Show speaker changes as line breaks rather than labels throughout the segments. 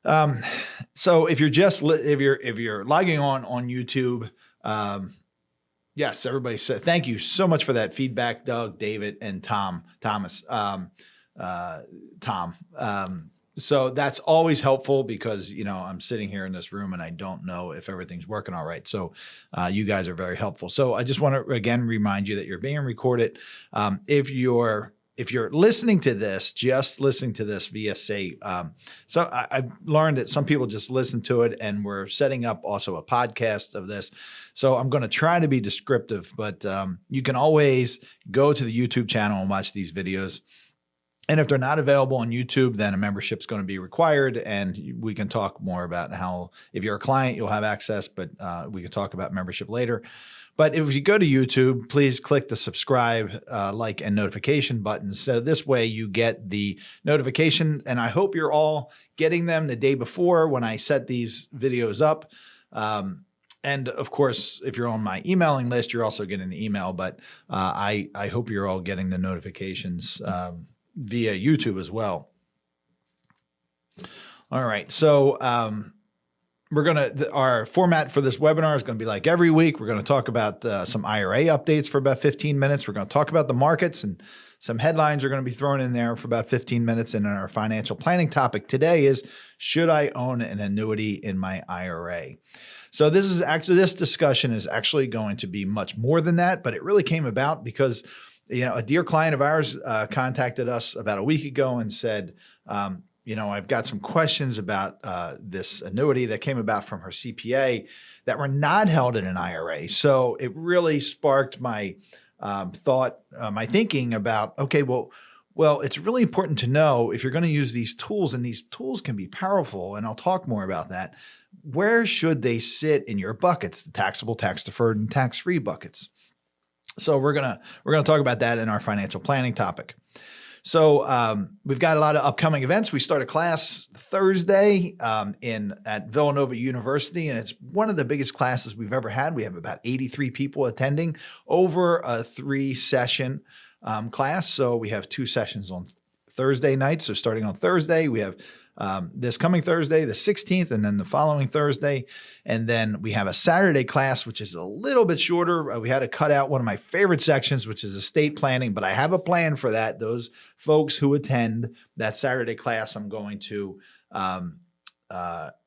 So if you're just if you're logging on YouTube, yes, everybody said thank you so much for that feedback, Doug, David, and Thomas. Tom. So that's always helpful because, I'm sitting here in this room and I don't know if everything's working all right. So you guys are very helpful. So I just want to, again, remind you that you're being recorded. If you're listening to this, just listening to this via so I've learned that some people just listen to it, and we're setting up also a podcast of this. So I'm going to try to be descriptive, but you can always go to the YouTube channel and watch these videos. And if they're not available on YouTube, then a membership is going to be required. And we can talk more about how, if you're a client, you'll have access, but we can talk about membership later. But if you go to YouTube, please click the subscribe, like, and notification buttons. So this way you get the notification. And I hope you're all getting them the day before when I set these videos up. And of course, if you're on my emailing list, you're also getting the email. But I hope you're all getting the notifications via YouTube as well. All right. So our format for this webinar is going to be like every week. We're going to talk about some IRA updates for about 15 minutes. We're going to talk about the markets, and some headlines are going to be thrown in there for about 15 minutes. And then our financial planning topic today is, should I own an annuity in my IRA? So this discussion is actually going to be much more than that, but it really came about because a dear client of ours contacted us about a week ago and said, I've got some questions about this annuity that came about from her CPA that were not held in an IRA. So it really sparked my my thinking about, okay, well, it's really important to know if you're going to use these tools, and these tools can be powerful, and I'll talk more about that. Where should they sit in your buckets, the taxable, tax deferred, and tax-free buckets? So we're gonna talk about that in our financial planning topic. So we've got a lot of upcoming events. We start a class Thursday at Villanova University, and it's one of the biggest classes we've ever had. We have about 83 people attending over a 3-session class. So we have 2 sessions on Thursday nights. So starting on Thursday, we have this coming Thursday, the 16th, and then the following Thursday. And then we have a Saturday class, which is a little bit shorter. We had to cut out one of my favorite sections, which is estate planning, but I have a plan for that. Those folks who attend that Saturday class, I'm going to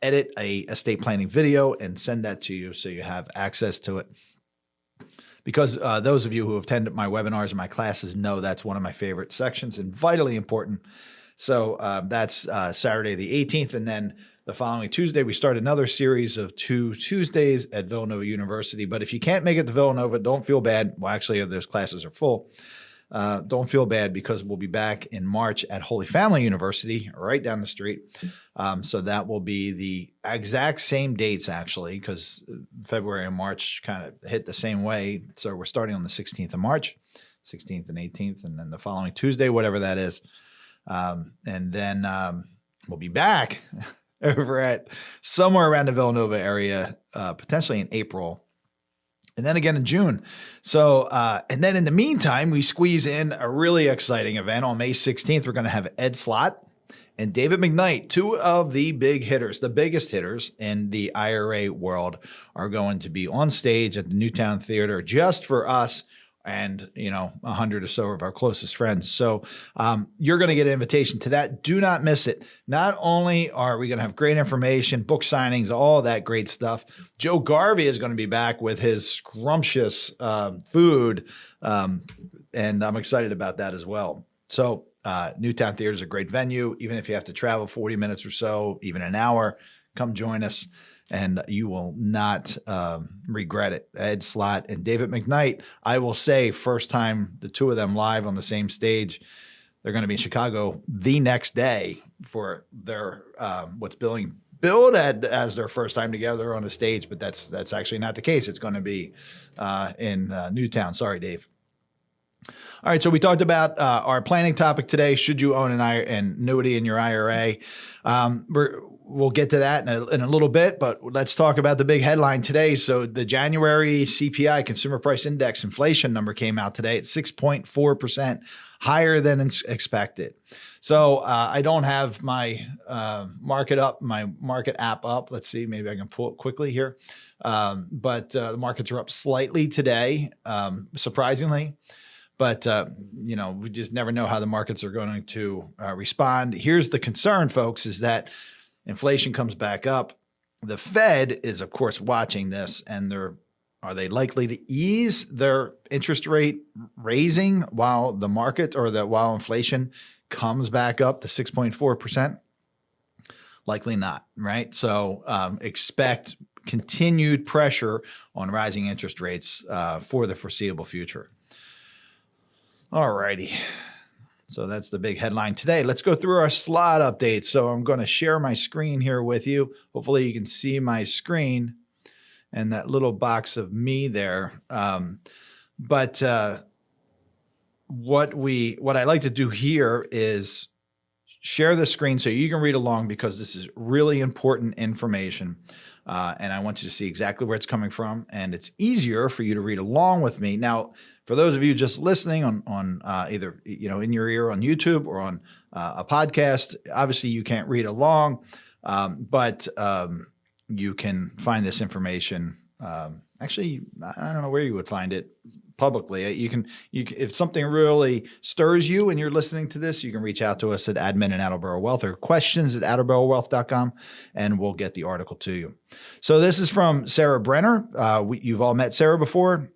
edit a estate planning video and send that to you so you have access to it. Because those of you who have attended my webinars and my classes know that's one of my favorite sections and vitally important. So that's Saturday the 18th. And then the following Tuesday, we start another series of 2 Tuesdays at Villanova University. But if you can't make it to Villanova, don't feel bad. Well, actually, those classes are full. Don't feel bad, because we'll be back in March at Holy Family University, right down the street. So that will be the exact same dates, actually, because February and March kind of hit the same way. So we're starting on the 16th of March, 16th and 18th, and then the following Tuesday, whatever that is. And then we'll be back over at somewhere around the Villanova area, potentially in April, and then again in June. So, and then in the meantime, we squeeze in a really exciting event on May 16th. We're going to have Ed Slott and David McKnight, 2 of the big hitters, the biggest hitters in the IRA world, are going to be on stage at the Newtown Theater just for us and 100 or so of our closest friends. So you're going to get an invitation to that. Do not miss it. Not only are we going to have great information, book signings, all that great stuff, Joe Garvey is going to be back with his scrumptious food, and I'm excited about that as well. So Newtown Theater is a great venue. Even if you have to travel 40 minutes or so, even an hour, come join us, and you will not regret it. Ed Slott and David McKnight, I will say, first time the 2 of them live on the same stage. They're going to be in Chicago the next day for their what's being billed as their first time together on a stage, but that's actually not the case. It's going to be in Newtown. Sorry, Dave. All right, so we talked about our planning topic today. Should you own an annuity in your IRA? We'll get to that in a little bit, but let's talk about the big headline today. So the January CPI, Consumer Price Index inflation number, came out today at 6.4%, higher than expected. So I don't have my market app up. Let's see, maybe I can pull it quickly here. But the markets are up slightly today, surprisingly. But, we just never know how the markets are going to respond. Here's the concern, folks, is that inflation comes back up. The Fed is, of course, watching this, and are they likely to ease their interest rate raising while the market while inflation comes back up to 6.4%? Likely not, right? So expect continued pressure on rising interest rates for the foreseeable future. All righty. So that's the big headline today. Let's go through our slot updates. So I'm going to share my screen here with you. Hopefully you can see my screen and that little box of me there. But what I like to do here is share the screen so you can read along, because this is really important information. And I want you to see exactly where it's coming from. And it's easier for you to read along with me. Now, for those of you just listening on either in your ear on YouTube or on a podcast, obviously you can't read along, but you can find this information. Actually, I don't know where you would find it publicly. You can if something really stirs you and you're listening to this, you can reach out to us at admin@Attleboro Wealth or questions@attleborowealth.com, and we'll get the article to you. So this is from Sarah Brenner. You've all met Sarah before.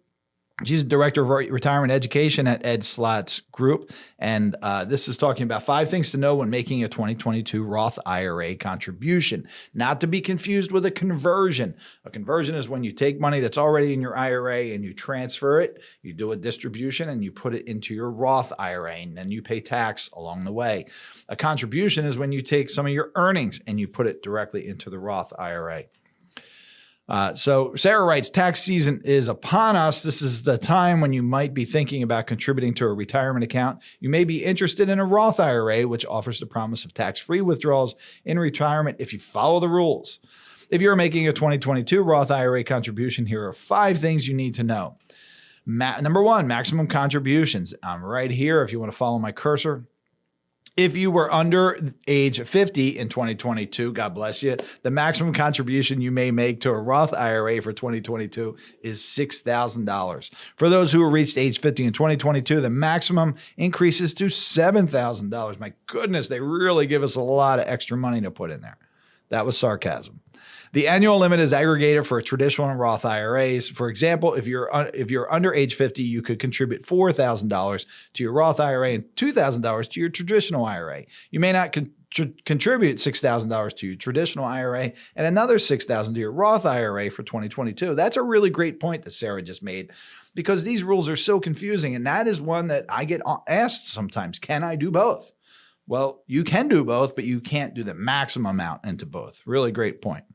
She's the director of retirement education at Ed Slott Group. And this is talking about 5 things to know when making a 2022 Roth IRA contribution, not to be confused with a conversion. A conversion is when you take money that's already in your IRA and you transfer it, you do a distribution and you put it into your Roth IRA, and then you pay tax along the way. A contribution is when you take some of your earnings and you put it directly into the Roth IRA. So Sarah writes, tax season is upon us. This is the time when you might be thinking about contributing to a retirement account. You may be interested in a Roth IRA, which offers the promise of tax-free withdrawals in retirement if you follow the rules. If you're making a 2022 Roth IRA contribution, here are 5 things you need to know. Number 1, maximum contributions. I'm right here if you want to follow my cursor. If you were under age 50 in 2022, God bless you, the maximum contribution you may make to a Roth IRA for 2022 is $6,000. For those who reached age 50 in 2022, the maximum increases to $7,000. My goodness, they really give us a lot of extra money to put in there. That was sarcasm. The annual limit is aggregated for traditional and Roth IRAs. For example, if you're under age 50, you could contribute $4,000 to your Roth IRA and $2,000 to your traditional IRA. You may not contribute $6,000 to your traditional IRA and another $6,000 to your Roth IRA for 2022. That's a really great point that Sarah just made, because these rules are so confusing, and that is one that I get asked sometimes. Can I do both? Well, you can do both, but you can't do the maximum amount into both. Really great point.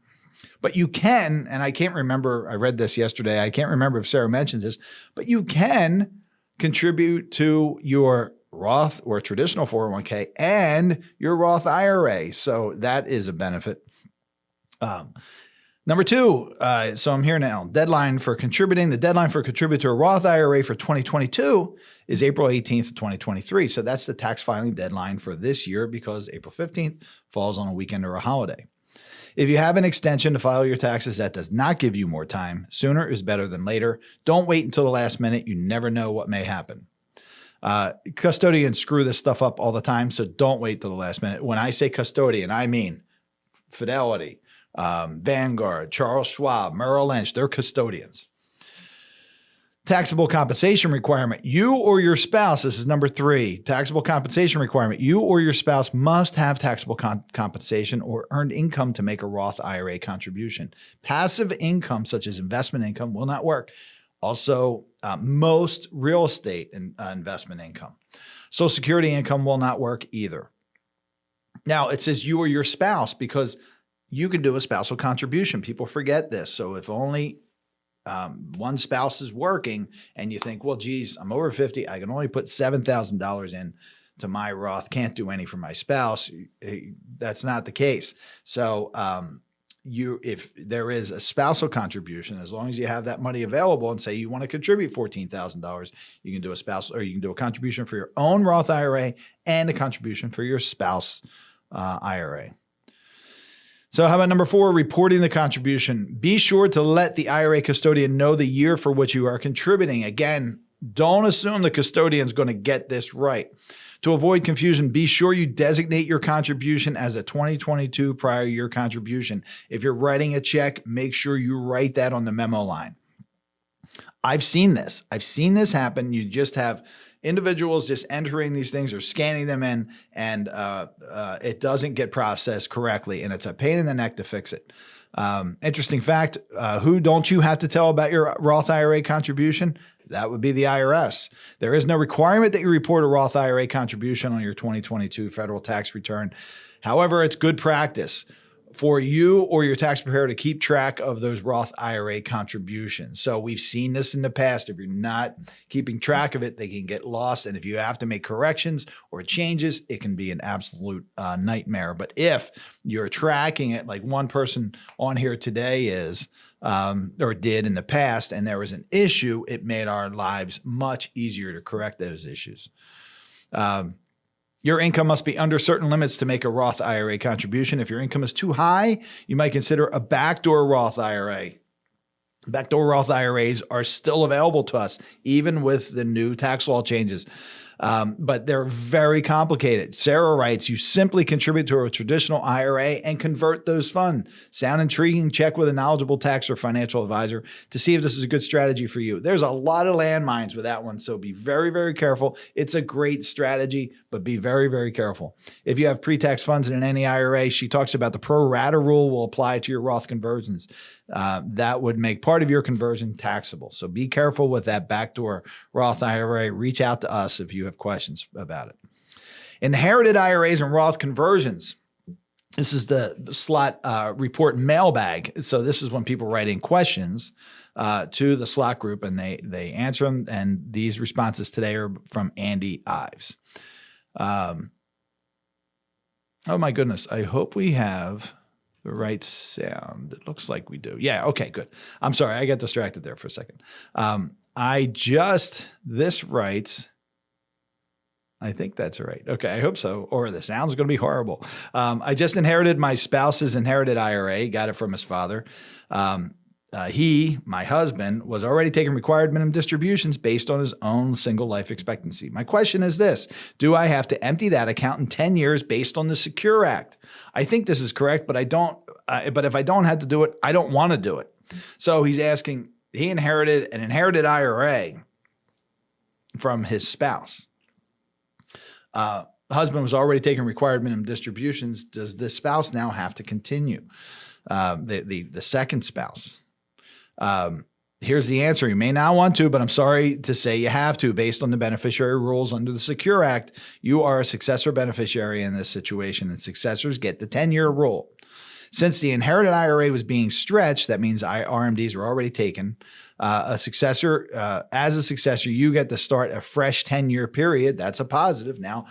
But you can, and I can't remember, I read this yesterday, I can't remember if Sarah mentions this, but you can contribute to your Roth or traditional 401k and your Roth IRA. So that is a benefit. Number 2, so I'm here now. Deadline for contributing. The deadline for contributing to a Roth IRA for 2022 is April 18th, 2023. So that's the tax filing deadline for this year, because April 15th falls on a weekend or a holiday. If you have an extension to file your taxes, that does not give you more time. Sooner is better than later. Don't wait until the last minute. You never know what may happen. Custodians screw this stuff up all the time, so don't wait till the last minute. When I say custodian, I mean Fidelity, Vanguard, Charles Schwab, Merrill Lynch. They're custodians. Taxable compensation requirement. You or your spouse, this is number 3, taxable compensation requirement. You or your spouse must have taxable compensation or earned income to make a Roth IRA contribution. Passive income, such as investment income, will not work. Also, most real estate and investment income. Social Security income will not work either. Now, it says you or your spouse because you can do a spousal contribution. People forget this. So if only one spouse is working and you think, well, geez, I'm over 50. I can only put $7,000 in to my Roth. Can't do any for my spouse. That's not the case. So if there is a spousal contribution, as long as you have that money available and say you want to contribute $14,000, you can do a spousal, or you can do a contribution for your own Roth IRA and a contribution for your spouse IRA. So how about number 4, reporting the contribution? Be sure to let the IRA custodian know the year for which you are contributing. Again, don't assume the custodian is going to get this right. To avoid confusion, be sure you designate your contribution as a 2022 prior year contribution. If you're writing a check, make sure you write that on the memo line. I've seen this. I've seen this happen. You just have individuals just entering these things or scanning them in, and it doesn't get processed correctly, and it's a pain in the neck to fix it. Interesting fact, who don't you have to tell about your Roth IRA contribution? That would be the IRS. There is no requirement that you report a Roth IRA contribution on your 2022 federal tax return. However, it's good practice for you or your tax preparer to keep track of those Roth IRA contributions. So we've seen this in the past. If you're not keeping track of it, they can get lost. And if you have to make corrections or changes, it can be an absolute nightmare. But if you're tracking it, like one person on here today is, or did in the past, and there was an issue, it made our lives much easier to correct those issues. Your income must be under certain limits to make a Roth IRA contribution. If your income is too high, you might consider a backdoor Roth IRA. Backdoor Roth IRAs are still available to us, even with the new tax law changes. But they're very complicated. Sarah writes, you simply contribute to a traditional IRA and convert those funds. Sound intriguing? Check with a knowledgeable tax or financial advisor to see if this is a good strategy for you. There's a lot of landmines with that one, so be very, very careful. It's a great strategy, but be very, very careful. If you have pre-tax funds in any IRA, she talks about the pro rata rule will apply to your Roth conversions. That would make part of your conversion taxable. So be careful with that backdoor Roth IRA. Reach out to us if you have questions about it. Inherited IRAs and Roth conversions. This is the Slott report mailbag. So this is when people write in questions to the Slott Group, and they answer them. And these responses today are from Andy Ives. Oh my goodness. I hope we have the right sound. It looks like we do. Yeah. Okay, good. I'm sorry. I got distracted there for a second. This writes, I think that's right. Okay. I hope so. Or the sound's going to be horrible. I just inherited my spouse's inherited IRA, got it from his father. My husband, was already taking required minimum distributions based on his own single life expectancy. My question is this: do I have to empty that account in 10 years based on the Secure Act? I think this is correct, but I don't. But if I don't have to do it, I don't want to do it. So he's asking, he inherited an inherited IRA from his spouse. Husband was already taking required minimum distributions. Does the spouse now have to continue? The second spouse. Here's the answer. You may not want to, but I'm sorry to say you have to. Based on the beneficiary rules under the Secure Act, you are a successor beneficiary in this situation, and successors get the 10-year rule. Since the inherited IRA was being stretched, that means RMDs were already taken. As a successor, you get to start a fresh 10-year period. That's a positive. Now,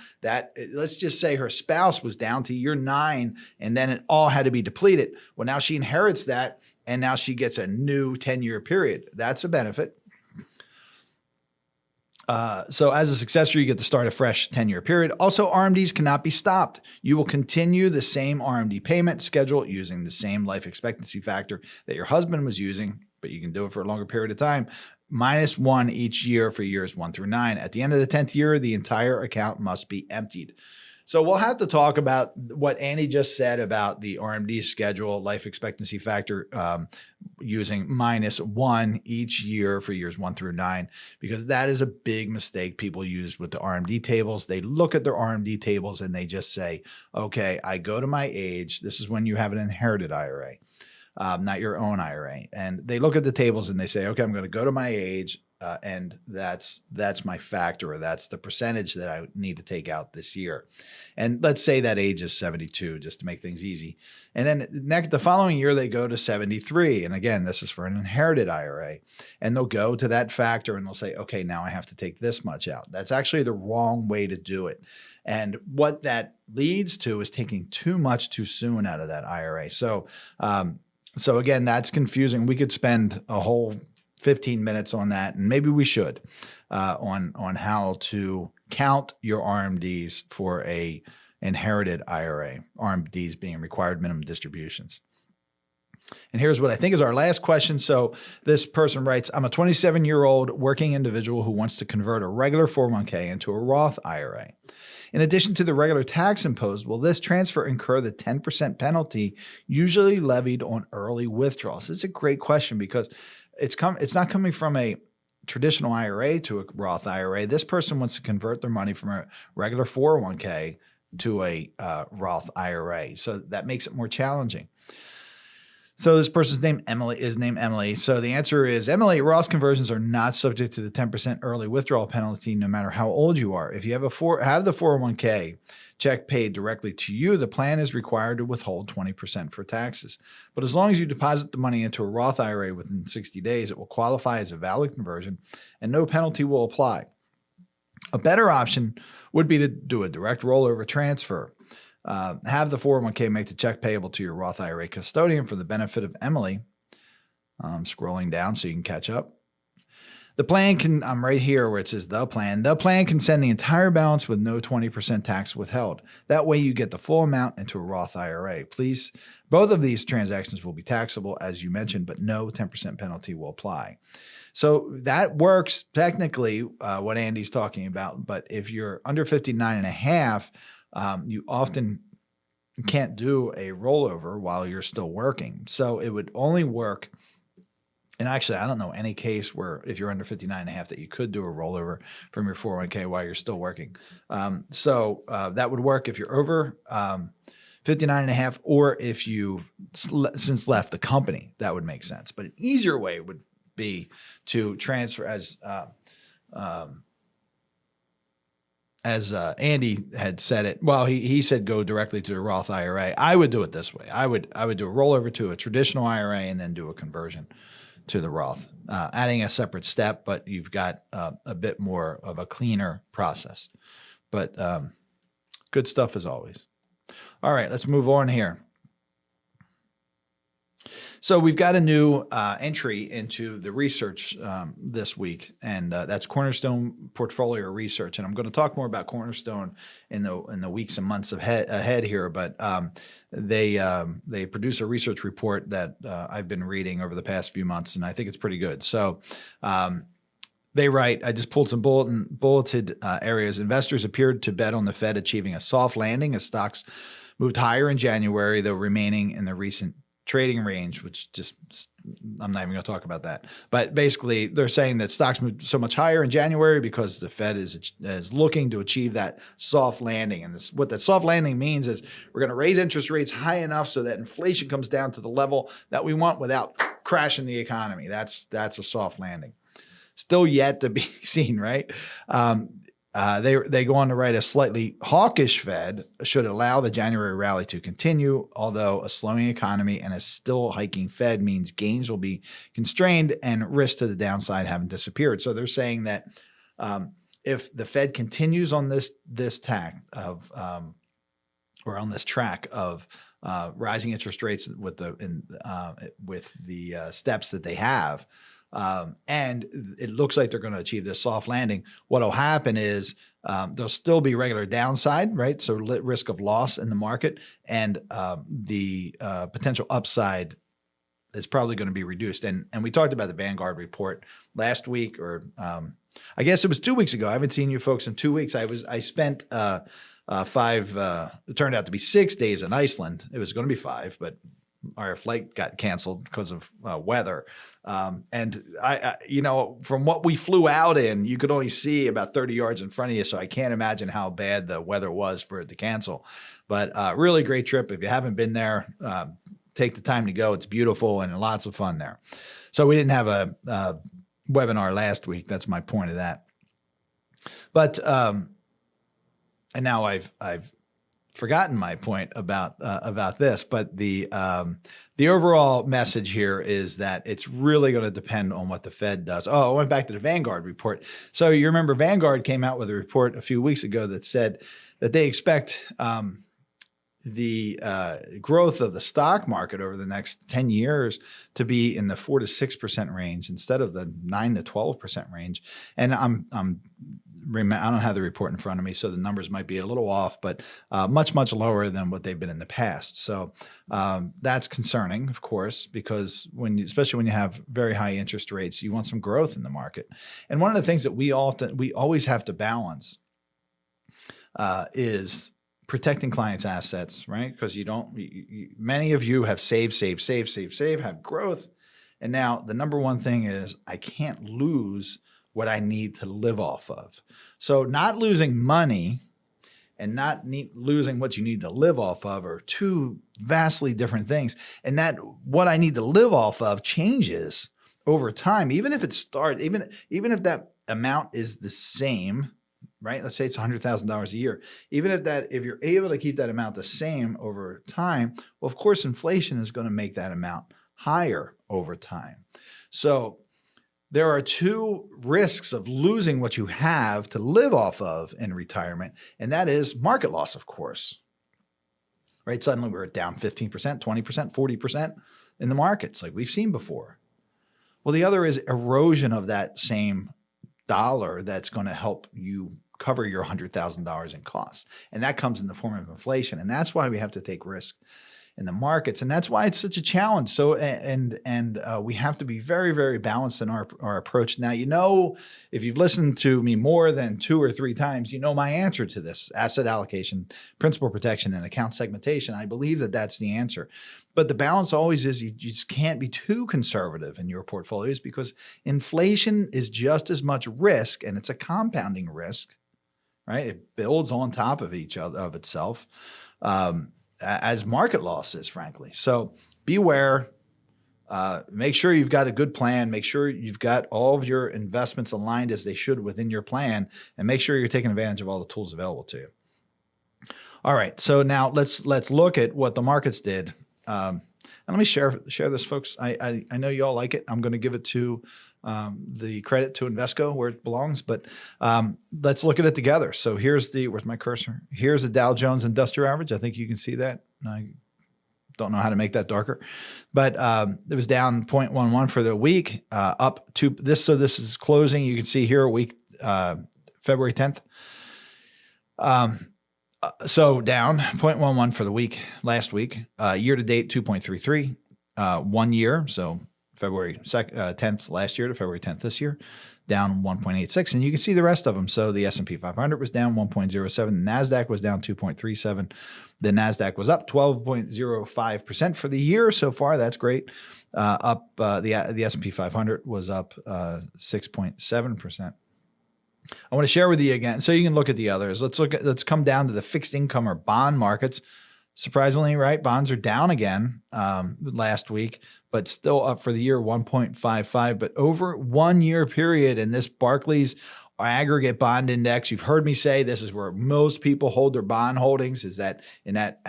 let's just say her spouse was down to year 9, and then it all had to be depleted. Well, now she inherits that, and now she gets a new 10-year period. That's a benefit. So as a successor, you get to start a fresh 10-year period. Also, RMDs cannot be stopped. You will continue the same RMD payment schedule using the same life expectancy factor that your husband was using, but you can do it for a longer period of time, -1 each year for years 1 through 9. At the end of the 10th year, the entire account must be emptied. So we'll have to talk about what Annie just said about the RMD schedule, life expectancy factor, using -1 each year for years 1 through 9, because that is a big mistake people use with the RMD tables. They look at their RMD tables and they just say, okay, I go to my age. This is when you have an inherited IRA, not your own IRA. And they look at the tables and they say, okay, I'm going to go to my age. and that's my factor, or that's the percentage that I need to take out this year. And let's say that age is 72, just to make things easy. And then the following year, they go to 73. And again, this is for an inherited IRA. And they'll go to that factor and they'll say, okay, now I have to take this much out. That's actually the wrong way to do it. And what that leads to is taking too much too soon out of that IRA. So again, that's confusing. We could spend a whole 15 minutes on that, and maybe we should, on how to count your RMDs for a inherited IRA, RMDs being required minimum distributions. And here's what I think is our last question. So this person writes, I'm a 27-year-old working individual who wants to convert a regular 401k into a Roth IRA. In addition to the regular tax imposed, will this transfer incur the 10% penalty usually levied on early withdrawals? This is a great question, because it's not coming from a traditional IRA to a Roth IRA. This person wants to convert their money from a regular 401k to a Roth IRA. So that makes it more challenging. So this person's name is named Emily. So the answer is, Emily, Roth conversions are not subject to the 10% early withdrawal penalty, no matter how old you are. If you have the 401k check paid directly to you, the plan is required to withhold 20% for taxes. But as long as you deposit the money into a Roth IRA within 60 days, it will qualify as a valid conversion and no penalty will apply. A better option would be to do a direct rollover transfer. Have the 401k make the check payable to your Roth IRA custodian for the benefit of Emily. I'm scrolling down so you can catch up. The plan I'm right here where it says the plan. The plan can send the entire balance with no 20% tax withheld. That way you get the full amount into a Roth IRA. Please, both of these transactions will be taxable, as you mentioned, but no 10% penalty will apply. So that works technically, what Andy's talking about. But if you're under 59 and a half, you often can't do a rollover while you're still working. So it would only work. And actually, I don't know any case where if you're under 59 and a half that you could do a rollover from your 401k while you're still working. So that would work if you're over 59 and a half, or if you've since left the company. That would make sense. But an easier way would be to transfer, as Andy had said it. Well, he said go directly to the Roth IRA. I would do it this way. I would do a rollover to a traditional IRA and then do a conversion to the Roth, adding a separate step, but you've got a bit more of a cleaner process. But good stuff as always. All right, let's move on here. So we've got a new entry into the research this week, and that's Cornerstone Portfolio Research. And I'm going to talk more about Cornerstone in the weeks and months ahead here. But they produce a research report that I've been reading over the past few months, and I think it's pretty good. So they write, I just pulled some bulleted areas. Investors appeared to bet on the Fed achieving a soft landing as stocks moved higher in January, though remaining in the recent trading range, which just, I'm not even going to talk about that. But basically, they're saying that stocks moved so much higher in January because the Fed is looking to achieve that soft landing. And what that soft landing means is we're going to raise interest rates high enough so that inflation comes down to the level that we want without crashing the economy. That's a soft landing. Still yet to be seen, right? They go on to write, a slightly hawkish Fed should allow the January rally to continue, although a slowing economy and a still hiking Fed means gains will be constrained and risks to the downside haven't disappeared. So they're saying that if the Fed continues on this tack of or on this track of rising interest rates with the steps that they have, and it looks like they're going to achieve this soft landing, what will happen is there'll still be regular downside, right? So risk of loss in the market, and the potential upside is probably going to be reduced. And we talked about the Vanguard report last week, or I guess it was 2 weeks ago. I haven't seen you folks in 2 weeks. I spent it turned out to be 6 days in Iceland. It was going to be 5, but our flight got canceled because of weather. And I, from what we flew out in, you could only see about 30 yards in front of you. So I can't imagine how bad the weather was for it to cancel. But really great trip. If you haven't been there, take the time to go. It's beautiful and lots of fun there. So we didn't have webinar last week. That's my point of that. But and now I've forgotten my point about this, but the overall message here is that it's really going to depend on what the Fed does. Oh, I went back to the Vanguard report. So you remember Vanguard came out with a report a few weeks ago that said that they expect the growth of the stock market over the next 10 years to be in the 4 to 6% range instead of the 9 to 12% range. And I don't have the report in front of me, so the numbers might be a little off, but much, much lower than what they've been in the past. So that's concerning, of course, because especially when you have very high interest rates, you want some growth in the market. And one of the things that we always have to balance is protecting clients' assets, right? Because many of you have save, have growth. And now the number one thing is I can't lose what I need to live off of. So not losing money and not losing what you need to live off of are two vastly different things. And that what I need to live off of changes over time, even if if that amount is the same, right? Let's say it's $100,000 a year. Even if you're able to keep that amount the same over time, well, of course, inflation is going to make that amount higher over time. So there are two risks of losing what you have to live off of in retirement, and that is market loss, of course. Right? Suddenly we're down 15%, 20%, 40% in the markets like we've seen before. Well, the other is erosion of that same dollar that's going to help you cover your $100,000 in costs. And that comes in the form of inflation. And that's why we have to take risk in the markets. And that's why it's such a challenge. So, we have to be very, very balanced in our approach. Now, if you've listened to me more than 2 or 3 times, you know my answer to this: asset allocation, principal protection, and account segmentation. I believe that that's the answer. But the balance always is you just can't be too conservative in your portfolios, because inflation is just as much risk, and it's a compounding risk, right? It builds on top of itself. As market losses, frankly. So beware. Make sure you've got a good plan. Make sure you've got all of your investments aligned as they should within your plan, and make sure you're taking advantage of all the tools available to you. All right. So now let's look at what the markets did. And let me share this, folks. I know you all like it. I'm going to give it to the credit to Invesco where it belongs, but let's look at it together. So where's my cursor? Here's the Dow Jones Industrial Average. I think you can see that. I don't know how to make that darker, but it was down 0.11 for the week, up to this. So this is closing. You can see here week, February 10th. So down 0.11 for the week last week, year to date 2.33, 1 year. So February 10th last year to February 10th this year, down 1.86. And you can see the rest of them. So the S&P 500 was down 1.07. The NASDAQ was down 2.37. The NASDAQ was up 12.05% for the year so far. That's great. The S&P 500 was up 6.7%. I want to share with you again, so you can look at the others. Let's come down to the fixed income or bond markets. Surprisingly, right? Bonds are down again last week, but still up for the year 1.55. But over 1 year period in this Barclays aggregate bond index, you've heard me say this is where most people hold their bond holdings, is that in that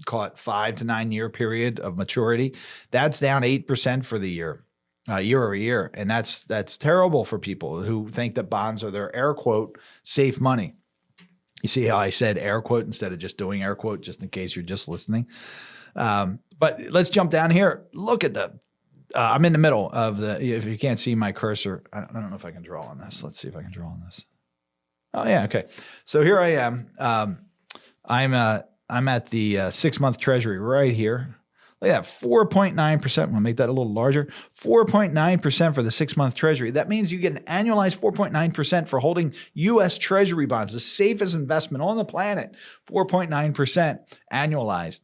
call it 5 to 9 year period of maturity. That's down 8% for the year. Year over year. And that's terrible for people who think that bonds are their air quote safe money. You see how I said air quote instead of just doing air quote, just in case you're just listening. But let's jump down here. Look at I'm in the middle of if you can't see my cursor, I don't know if I can draw on this. Let's see if I can draw on this. Oh yeah. Okay. So here I am. I'm at the 6-month treasury right here. Look at that, 4.9%. I'm going to make that a little larger. 4.9% for the 6-month treasury. That means you get an annualized 4.9% for holding U.S. treasury bonds, the safest investment on the planet. 4.9% annualized.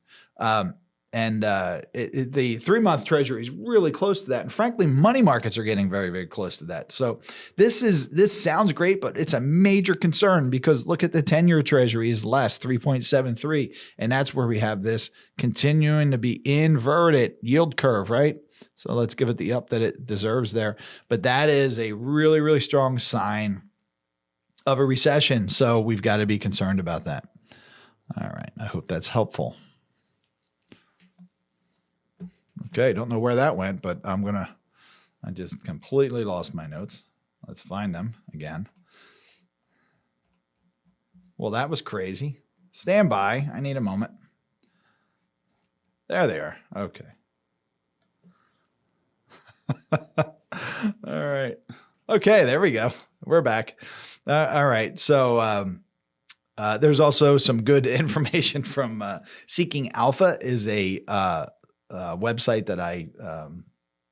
the 3-month treasury is really close to that. And frankly, money markets are getting very, very close to that. So this sounds great, but it's a major concern because look at the 10-year treasury is less, 3.73. And that's where we have this continuing to be inverted yield curve, right? So let's give it the up that it deserves there. But that is a really, really strong sign of a recession. So we've got to be concerned about that. All right. I hope that's helpful. Okay. Don't know where that went, but I just completely lost my notes. Let's find them again. Well, that was crazy. Stand by. I need a moment. There they are. Okay. All right. Okay, there we go. We're back. All right. So there's also some good information from Seeking Alpha is a website that I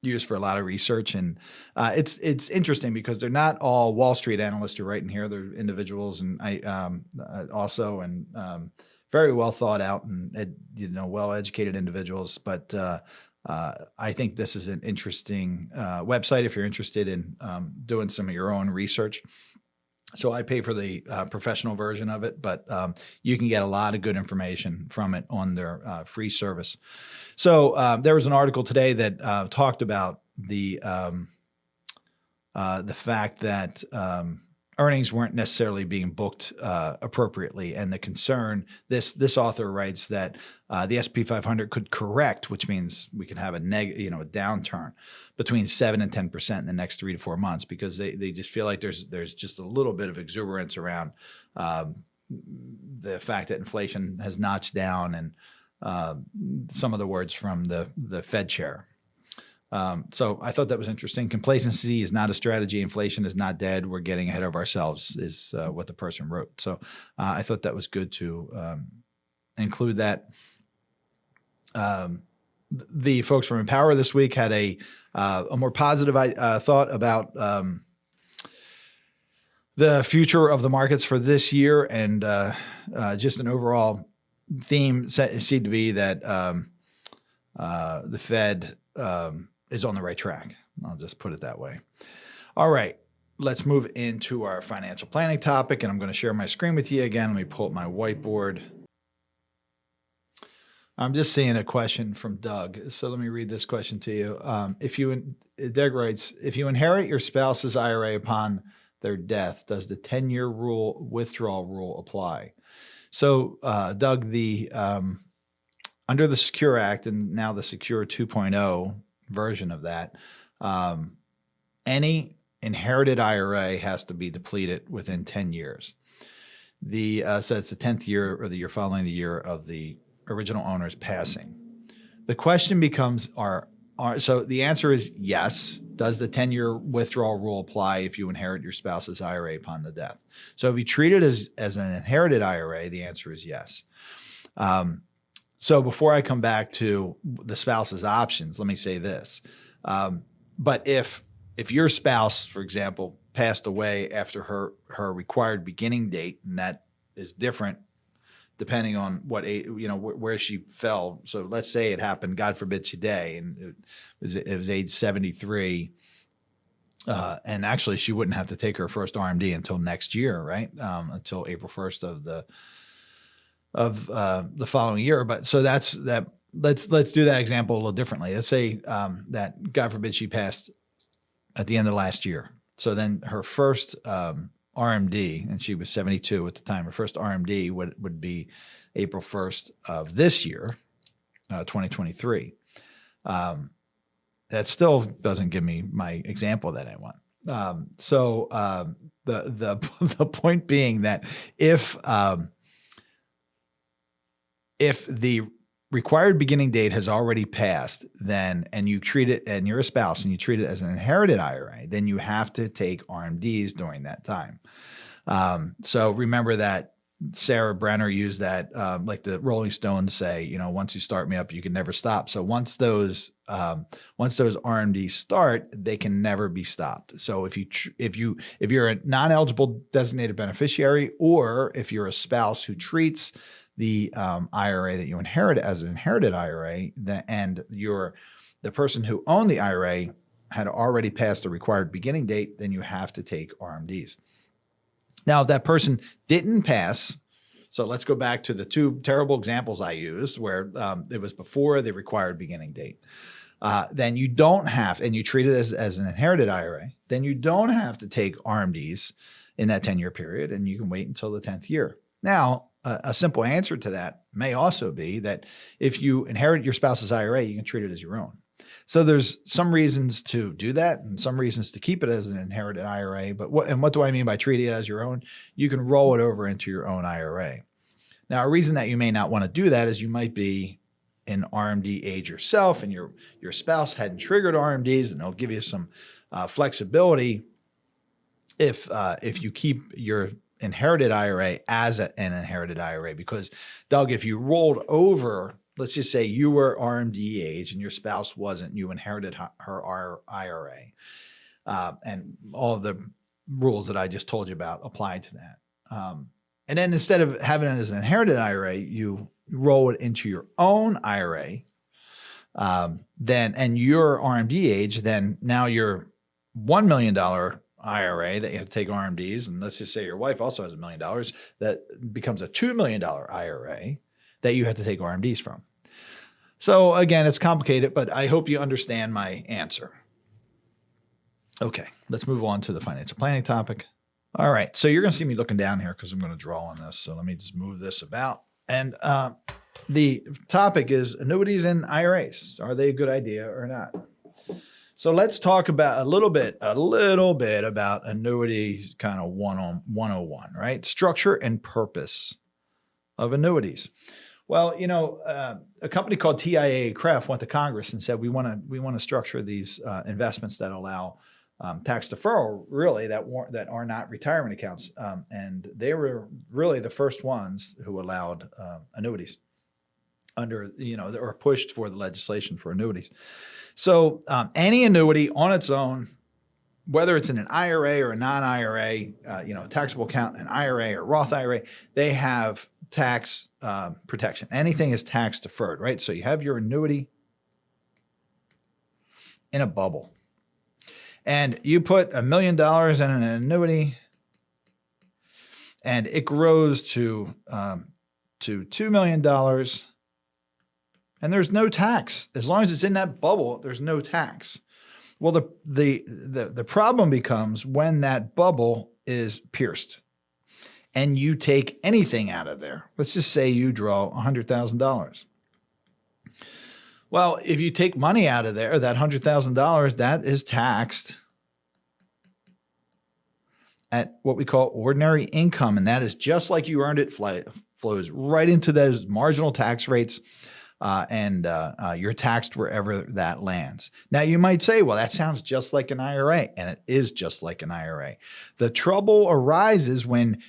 use for a lot of research. And it's interesting because they're not all Wall Street analysts who write in here. They're individuals and also very well thought out and well-educated individuals. But I think this is an interesting website if you're interested in doing some of your own research. So I pay for the professional version of it, but you can get a lot of good information from it on their free service. So there was an article today that talked about the fact that earnings weren't necessarily being booked appropriately, and the concern. This author writes that the S&P 500 could correct, which means we could have a downturn between 7 and 10% in the next 3 to 4 months, because they just feel like there's just a little bit of exuberance around the fact that inflation has notched down, and some of the words from the Fed chair. So I thought that was interesting. Complacency is not a strategy. Inflation is not dead. We're getting ahead of ourselves is what the person wrote. So I thought that was good to include that. The folks from Empower this week had a more positive thought about the future of the markets for this year, and just an overall theme seemed to be that the Fed is on the right track. I'll just put it that way. All right, let's move into our financial planning topic, and I'm going to share my screen with you again. Let me pull up my whiteboard. I'm just seeing a question from Doug. So let me read this question to you. Doug writes, if you inherit your spouse's IRA upon their death, does the 10-year withdrawal rule apply? So Doug, under the Secure Act and now the Secure 2.0 version of that, any inherited IRA has to be depleted within 10 years. So it's the 10th year or the year following the year of the original owner's passing. The question becomes, so the answer is yes. Does the 10-year withdrawal rule apply if you inherit your spouse's IRA upon the death? So if you treat it as an inherited IRA, the answer is yes. So before I come back to the spouse's options, let me say this. But if your spouse, for example, passed away after her required beginning date, and that is different depending on what where she fell. So let's say it happened, God forbid, today, and it was age 73, and actually she wouldn't have to take her first RMD until next year, right? Until April 1st of the following year. But so that's that. Let's do that example a little differently. Let's say that God forbid she passed at the end of last year. So then her first RMD, and she was 72 at the time, her first RMD would be April 1st of this year, 2023. That still doesn't give me my example that I want. So the point being that if the required beginning date has already passed, and you treat it, and you're a spouse and you treat it as an inherited IRA, then you have to take RMDs during that time. So remember that Sarah Brenner used that, like the Rolling Stones say, once you start me up, you can never stop. So once those RMDs start, they can never be stopped. So if you're a non-eligible designated beneficiary, or if you're a spouse who treats the IRA that you inherit as an inherited IRA, and the person who owned the IRA had already passed the required beginning date, then you have to take RMDs. Now, if that person didn't pass, so let's go back to the two terrible examples I used where it was before the required beginning date. Then you don't have, and you treat it as an inherited IRA, then you don't have to take RMDs in that 10-year period, and you can wait until the 10th year. Now, a simple answer to that may also be that if you inherit your spouse's IRA, you can treat it as your own. So there's some reasons to do that and some reasons to keep it as an inherited IRA. But what do I mean by treating it as your own? You can roll it over into your own IRA. Now, a reason that you may not want to do that is you might be in RMD age yourself and your spouse hadn't triggered RMDs, and they'll give you some flexibility if you keep your inherited IRA as an inherited IRA. Because, Doug, if you rolled over, let's just say you were RMD age and your spouse wasn't, you inherited her IRA, and all of the rules that I just told you about apply to that. And then instead of having it as an inherited IRA, you roll it into your own IRA, and your RMD age, then now your $1 million IRA that you have to take RMDs, and let's just say your wife also has $1 million, that becomes a $2 million IRA that you have to take RMDs from. So again, it's complicated, but I hope you understand my answer. Okay, let's move on to the financial planning topic. All right, so you're going to see me looking down here because I'm going to draw on this. So let me just move this about. And the topic is annuities and IRAs. Are they a good idea or not? So let's talk about a little bit about annuities, kind of 101, right? Structure and purpose of annuities. Well, a company called TIAA-CREF went to Congress and said, we want to structure these investments that allow tax deferral, really, that are not retirement accounts. And they were really the first ones who allowed annuities under, or pushed for the legislation for annuities. So any annuity on its own, whether it's in an IRA or a non-IRA, taxable account, an IRA or Roth IRA, they have tax protection. Anything is tax deferred, right? So you have your annuity in a bubble, and you put $1 million in an annuity, and it grows to $2 million. And there's no tax. As long as it's in that bubble, there's no tax. Well, the problem becomes when that bubble is pierced and you take anything out of there. Let's just say you draw $100,000. Well, if you take money out of there, that $100,000, that is taxed at what we call ordinary income. And that is just like you earned it, flows right into those marginal tax rates. And you're taxed wherever that lands. Now, you might say, well, that sounds just like an IRA, and it is just like an IRA. The trouble arises when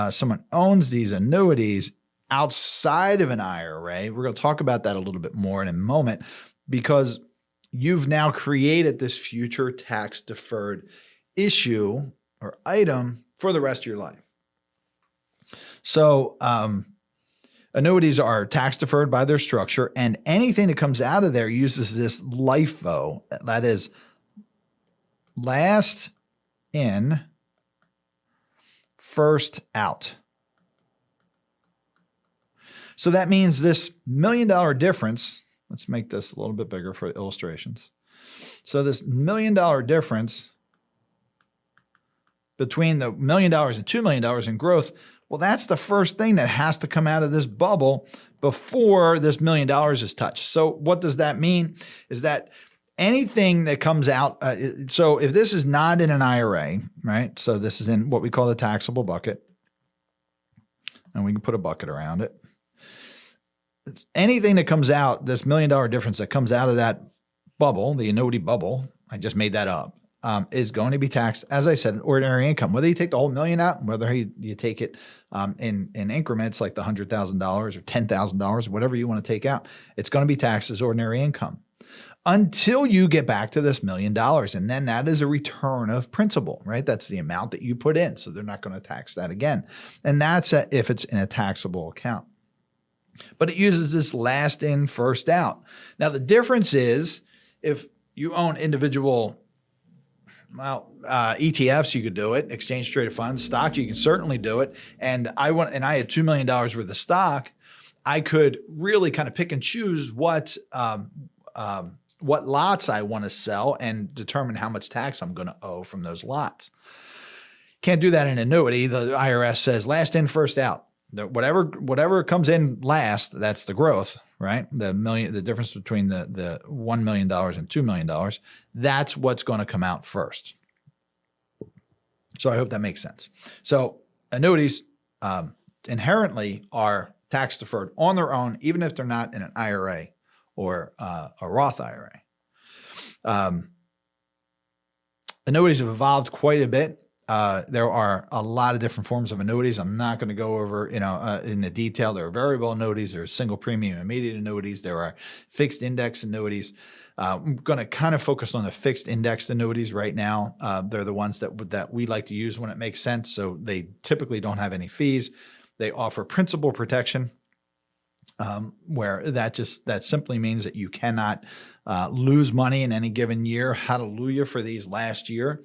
someone owns these annuities outside of an IRA. We're going to talk about that a little bit more in a moment, because you've now created this future tax deferred issue or item for the rest of your life. So, annuities are tax deferred by their structure, and anything that comes out of there uses this LIFO, that is last in, first out. So that means this $1 million difference, let's make this a little bit bigger for illustrations. So this $1 million difference between the $1 million and $2 million in growth, well, that's the first thing that has to come out of this bubble before this $1 million is touched. So what does that mean? Is that anything that comes out, so if this is not in an IRA, right? So this is in what we call the taxable bucket, and we can put a bucket around it. Anything that comes out, this $1 million difference that comes out of that bubble, the annuity bubble, I just made that up, is going to be taxed, as I said, ordinary income. Whether you take the whole $1 million out, whether you take it in increments like the $100,000 or $10,000, whatever you want to take out, it's going to be taxed as ordinary income until you get back to this $1 million. And then that is a return of principal, right? That's the amount that you put in. So they're not going to tax that again. And that's if it's in a taxable account. but it uses this last in, first out. Now, the difference is if you own individual ETFs, you could do it. Exchange traded funds, stock, you can certainly do it. And I had $2 million worth of stock. I could really kind of pick and choose what lots I want to sell and determine how much tax I'm going to owe from those lots. Can't do that in annuity. The IRS says last in, first out. Whatever comes in last, that's the growth, right? The difference between the $1 million and $2 million, that's what's going to come out first. So I hope that makes sense. So annuities inherently are tax deferred on their own, even if they're not in an IRA or a Roth IRA. Annuities have evolved quite a bit. There are a lot of different forms of annuities. I'm not going to go over, in the detail. There are variable annuities. There are single premium immediate annuities. There are fixed index annuities. I'm going to kind of focus on the fixed indexed annuities right now. They're the ones that we like to use when it makes sense. So they typically don't have any fees. They offer principal protection, where that simply means that you cannot lose money in any given year. Hallelujah for these last year.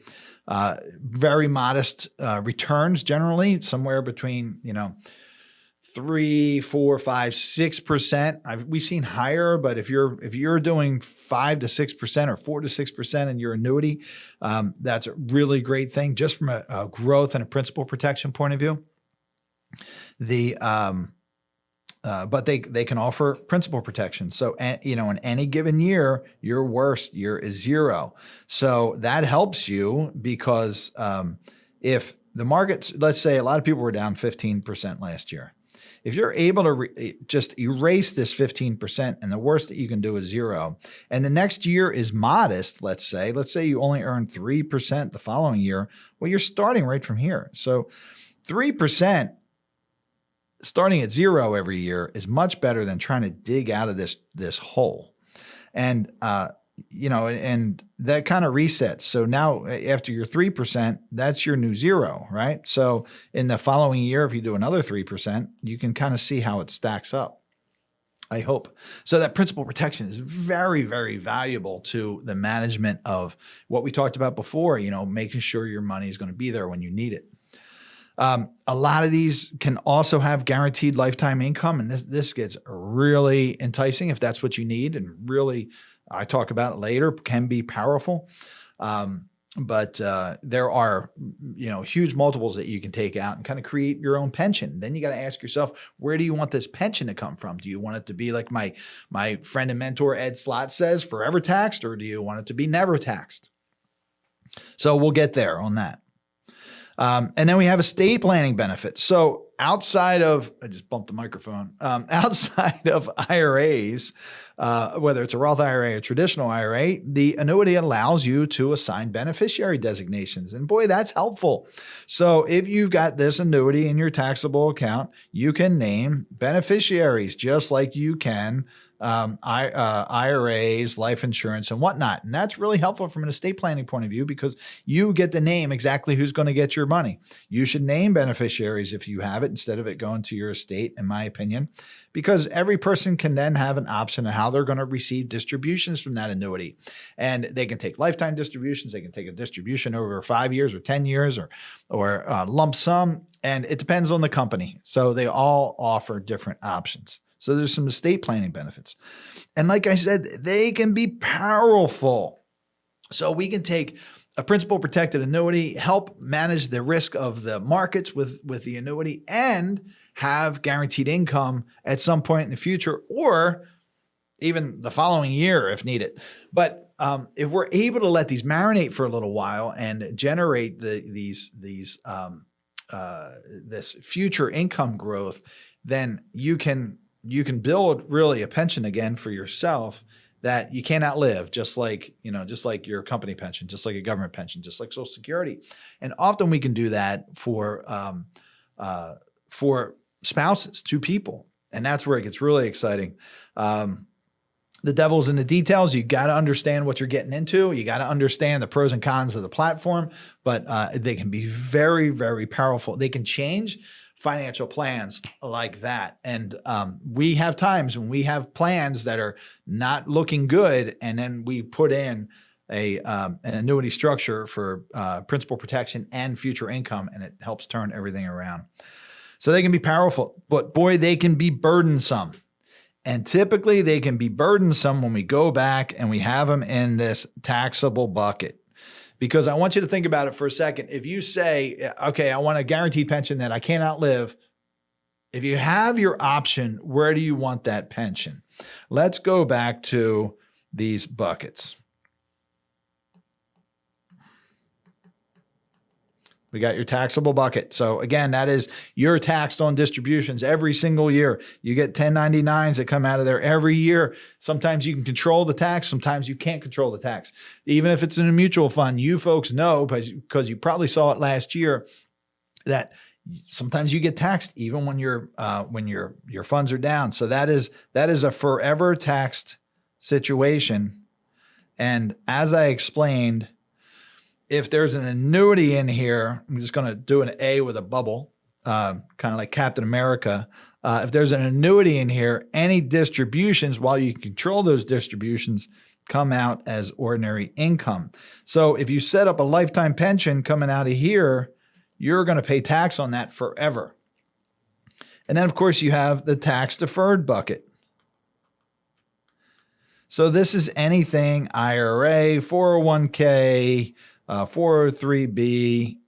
Very modest returns, generally somewhere between 3, 4, 5, 6%. We've seen higher, but if you're doing 5 to 6% or 4 to 6% in your annuity, that's a really great thing just from a growth and a principal protection point of view. But they can offer principal protection. So, in any given year, your worst year is 0. So that helps you because if the markets, let's say a lot of people were down 15% last year. If you're able to just erase this 15% and the worst that you can do is 0, and the next year is modest, let's say you only earn 3% the following year, well, you're starting right from here. So 3%, starting at 0 every year is much better than trying to dig out of this hole. And, and that kind of resets. So now after your 3%, that's your new 0, right? So in the following year, if you do another 3%, you can kind of see how it stacks up, I hope. So that principal protection is very, very valuable to the management of what we talked about before, making sure your money is going to be there when you need it. A lot of these can also have guaranteed lifetime income, and this gets really enticing if that's what you need. And really, I talk about it later, can be powerful. But there are, huge multiples that you can take out and kind of create your own pension. Then you got to ask yourself, where do you want this pension to come from? Do you want it to be like my friend and mentor Ed Slott says, forever taxed, or do you want it to be never taxed? So we'll get there on that. And then we have estate planning benefits. So outside of, I just bumped the microphone, outside of IRAs, whether it's a Roth IRA or traditional IRA, the annuity allows you to assign beneficiary designations. And boy, that's helpful. So if you've got this annuity in your taxable account, you can name beneficiaries just like you can IRAs, life insurance, and whatnot. And that's really helpful from an estate planning point of view because you get to name exactly who's going to get your money. You should name beneficiaries if you have it instead of it going to your estate, in my opinion, because every person can then have an option of how they're going to receive distributions from that annuity. And they can take lifetime distributions. They can take a distribution over 5 years or 10 years or lump sum. And it depends on the company. So they all offer different options. So there's some estate planning benefits. And like I said, they can be powerful. So we can take a principal protected annuity, help manage the risk of the markets with the annuity, and have guaranteed income at some point in the future, or even the following year if needed. But if we're able to let these marinate for a little while and generate this future income growth, then you can build really a pension again for yourself that you can't outlive, just like your company pension, just like a government pension, just like Social Security. And often we can do that for spouses, 2 people. And that's where it gets really exciting. The devil's in the details. You got to understand what you're getting into. You got to understand the pros and cons of the platform, but they can be very, very powerful. They can change financial plans like that. And we have times when we have plans that are not looking good, and then we put in an annuity structure for principal protection and future income, and it helps turn everything around. So they can be powerful, but boy, they can be burdensome. And typically they can be burdensome when we go back and we have them in this taxable bucket. Because I want you to think about it for a second. If you say, okay, I want a guaranteed pension that I can't outlive, if you have your option, where do you want that pension? Let's go back to these buckets. We got your taxable bucket. So again, that is you're taxed on distributions every single year. You get 1099s that come out of there every year. Sometimes you can control the tax. Sometimes you can't control the tax. Even if it's in a mutual fund, you folks know, because you probably saw it last year, that sometimes you get taxed even when your funds are down. So that is a forever taxed situation. And as I explained, if there's an annuity in here, I'm just going to do an A with a bubble, kind of like Captain America. If there's an annuity in here, any distributions, while you can control those distributions, come out as ordinary income. So if you set up a lifetime pension coming out of here, you're going to pay tax on that forever. And then, of course, you have the tax deferred bucket. So this is anything IRA, 401k, 403b,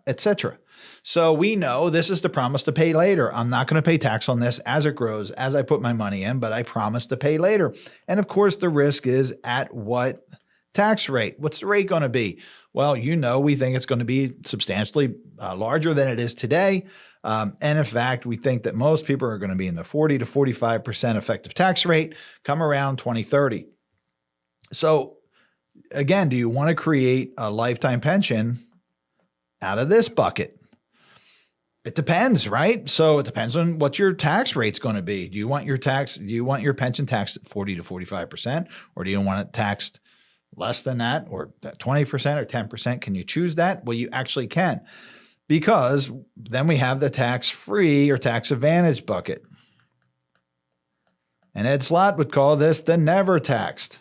etc. So we know this is the promise to pay later. I'm not going to pay tax on this as it grows, as I put my money in, but I promise to pay later. And of course, the risk is at what tax rate? What's the rate going to be? Well, we think it's going to be substantially larger than it is today. And in fact, we think that most people are going to be in the 40 to 45% effective tax rate come around 2030. So again, do you want to create a lifetime pension out of this bucket? It depends, right? So it depends on what your tax rate's going to be. Do you want your pension taxed at 40 to 45%, or do you want it taxed less than that, or 20% or 10%? Can you choose that? Well, you actually can, because then we have the tax-free or tax advantage bucket. And Ed Slott would call this the never taxed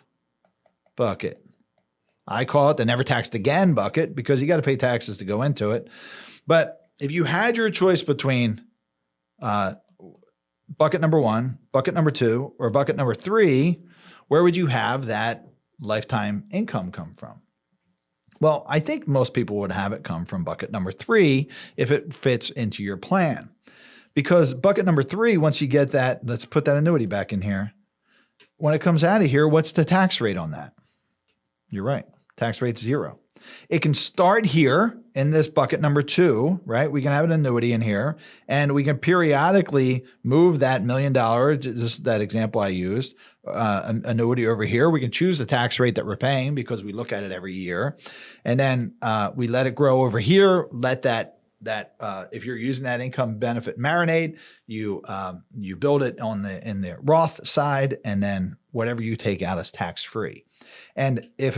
bucket. I call it the never taxed again bucket because you got to pay taxes to go into it. But if you had your choice between bucket number 1, bucket number 2, or bucket number 3, where would you have that lifetime income come from? Well, I think most people would have it come from bucket number 3 if it fits into your plan. Because bucket number 3, once you get that, let's put that annuity back in here. When it comes out of here, what's the tax rate on that? You're right. Tax rate's 0. It can start here in this bucket number 2, right? We can have an annuity in here, and we can periodically move that $1 million, just that example I used, annuity over here. We can choose the tax rate that we're paying because we look at it every year. And then we let it grow over here, let that if you're using that income benefit marinate, you build it in the Roth side, and then whatever you take out is tax free. And if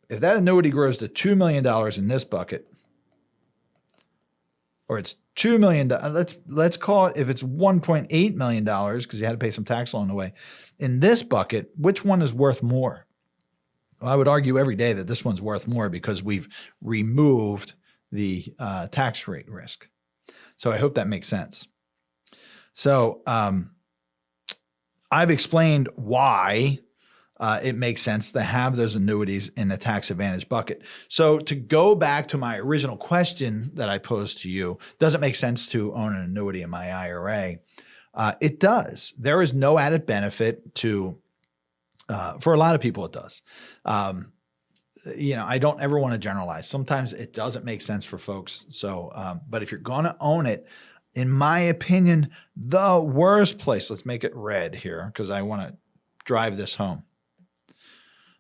that annuity grows to $2 million in this bucket, or it's $2 million, let's call it, if it's $1.8 million because you had to pay some tax along the way, in this bucket, which one is worth more? Well, I would argue every day that this one's worth more because we've removed the tax rate risk. So I hope that makes sense. So I've explained why it makes sense to have those annuities in the tax advantage bucket. So to go back to my original question that I posed to you, does it make sense to own an annuity in my IRA? It does. There is no added benefit to, for a lot of people, it does. I don't ever want to generalize. Sometimes it doesn't make sense for folks. So, but if you're going to own it, in my opinion, the worst place, let's make it red here because I want to drive this home.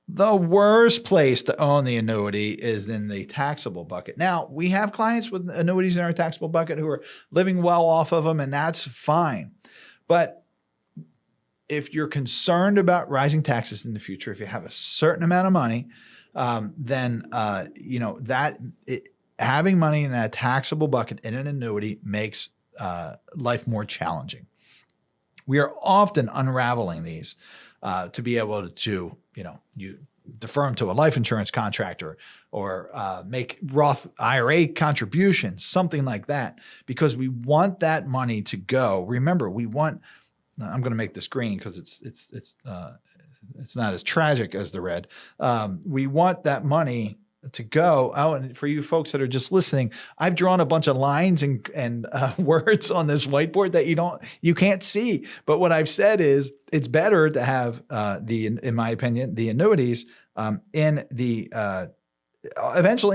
The worst place to own the annuity is in the taxable bucket. Now, we have clients with annuities in our taxable bucket who are living well off of them, and that's fine. But if you're concerned about rising taxes in the future, if you have a certain amount of money, then having money in that taxable bucket in an annuity makes life more challenging. We are often unraveling these to be able to, you defer them to a life insurance contractor or make Roth IRA contributions, something like that, because we want that money to go. Remember, I'm going to make this green because it's not as tragic as the red. We want that money to go. Oh, and for you folks that are just listening, I've drawn a bunch of lines and words on this whiteboard that you can't see. But what I've said is it's better to have in my opinion, the annuities eventually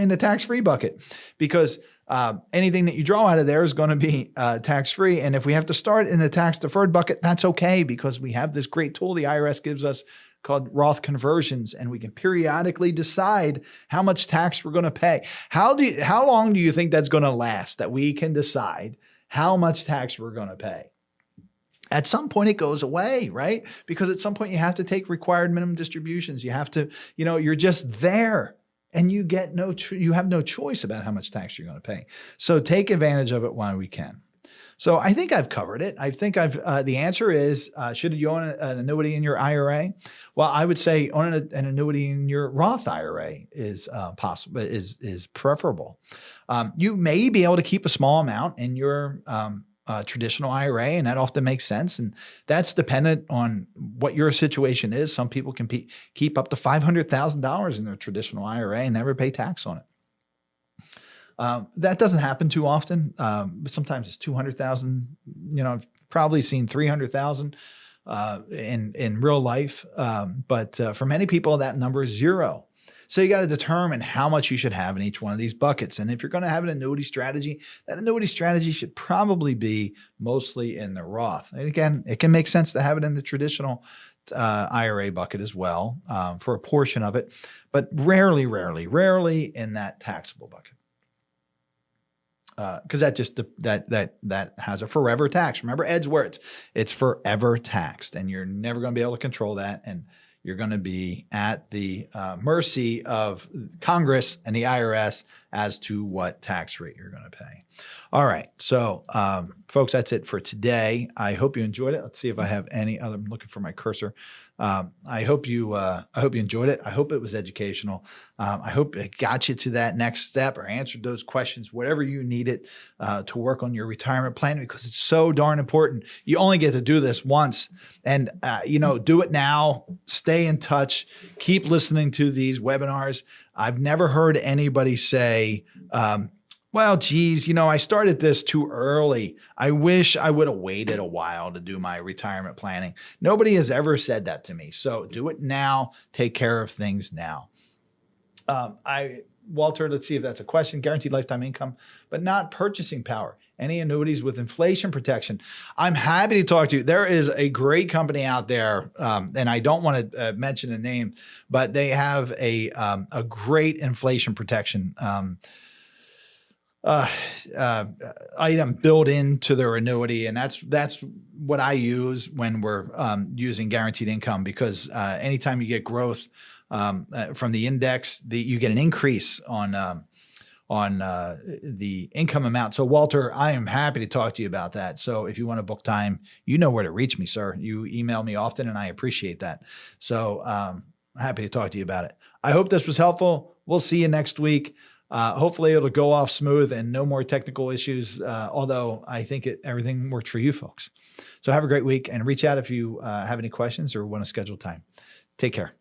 in the tax-free bucket, because anything that you draw out of there is going to be tax-free. And if we have to start in the tax-deferred bucket, that's okay, because we have this great tool the IRS gives us called Roth conversions, and we can periodically decide how much tax we're going to pay. How long do you think that's going to last, that we can decide how much tax we're going to pay? At some point it goes away, right? Because at some point you have to take required minimum distributions. You have to, you're just there, and you have no choice about how much tax you're going to pay. So take advantage of it while we can. So I think I've covered it. I think the answer is, should you own an annuity in your IRA? Well, I would say owning an annuity in your Roth IRA is possible, is preferable. You may be able to keep a small amount in your traditional IRA, and that often makes sense. And that's dependent on what your situation is. Some people can keep up to $500,000 in their traditional IRA and never pay tax on it. That doesn't happen too often, but sometimes it's 200,000. I've probably seen 300,000 in real life, but for many people that number is zero. So you got to determine how much you should have in each one of these buckets. And if you're going to have an annuity strategy, that annuity strategy should probably be mostly in the Roth. And again, it can make sense to have it in the traditional IRA bucket as well for a portion of it, but rarely in that taxable bucket. Because that has a forever tax. Remember Ed's words, it's forever taxed, and you're never going to be able to control that. And you're going to be at the mercy of Congress and the IRS as to what tax rate you're going to pay. All right. So, folks, that's it for today. I hope you enjoyed it. Let's see if I have any other. I'm looking for my cursor. I hope you enjoyed it. I hope it was educational. I hope it got you to that next step or answered those questions, whatever you needed to work on your retirement plan, because it's so darn important. You only get to do this once, and do it now. Stay in touch. Keep listening to these webinars. I've never heard anybody say, well, geez, I started this too early. I wish I would have waited a while to do my retirement planning. Nobody has ever said that to me. So do it now. Take care of things now. Walter, let's see if that's a question. Guaranteed lifetime income, but not purchasing power. Any annuities with inflation protection? I'm happy to talk to you. There is a great company out there, and I don't want to mention the name, but they have a great inflation protection item built into their annuity. And that's what I use when we're using guaranteed income, because anytime you get growth from the index, you get an increase on the income amount. So Walter, I am happy to talk to you about that. So if you want to book time, you know where to reach me, sir. You email me often, and I appreciate that. So happy to talk to you about it. I hope this was helpful. We'll see you next week. Hopefully it'll go off smooth and no more technical issues, although I think everything worked for you folks. So have a great week, and reach out if you have any questions or want to schedule time. Take care.